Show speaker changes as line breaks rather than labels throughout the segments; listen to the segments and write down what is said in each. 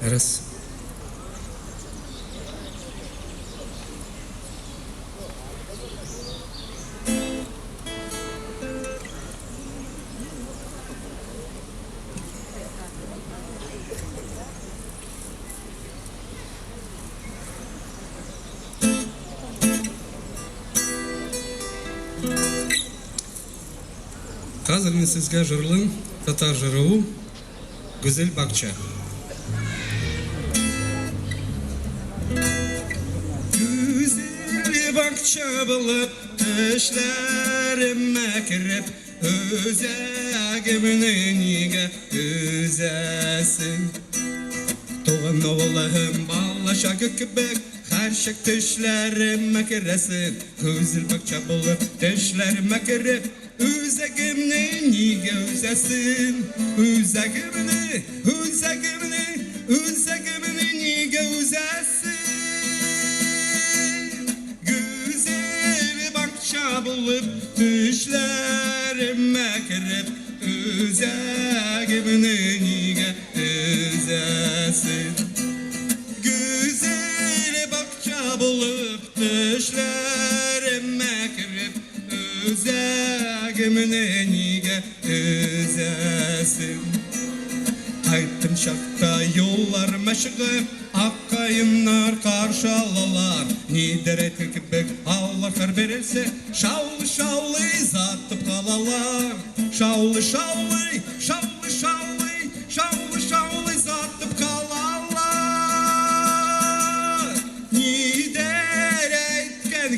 Раз. Қазір мен сізге жырлын татар жыруы Güzel Bakça. Güzel bakça bulup düşlerime kirip Özegiminin yige güzelsin Doğan oğlum ballaşa gökbek Karşık düşlerime kiresin Güzel bakça bulup düşlerime kirip Üzegimni niye üzesin Üzegimni niye üzesin Güzel bakça bulup düşlerime kirip Üzegimni niye üzesin Güzel bakça bulup düşlerime kirip Üzegimni niye üzesin Aytım şakta yollar meşgı Akkayımlar karşı alalar Nidere tekbek Allah kar verirse Şavlı şavlı zatıp kalalar Şavlı şavlı zatıp kalalar Nidere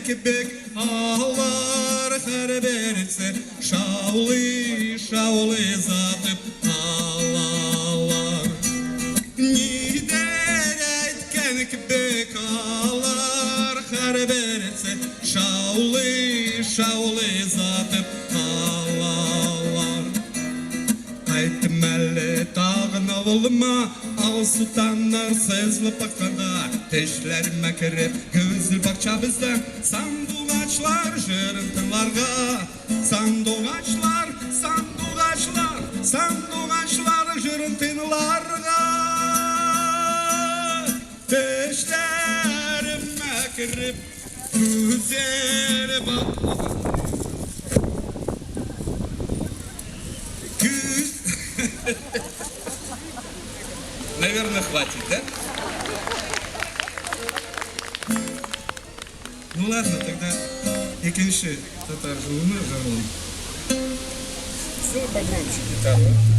tekbek Allah kar verirse Şavlı zatıp kalalar Nider etken kibek ağlar Kar verirse şavlı zatıp kalalar Aytım elle dağın avulma Al sultanlar sezli bakada Teşlerime kirip güzel bakça bizden Sandugaçlar jırıntınlarga Sandugaçlar jırıntınlarga Teşlerime kirip güzel bakada Наверное, хватит, да? Ну ладно, тогда екінші татар жолына жарылым.
Сделай погромче гитару.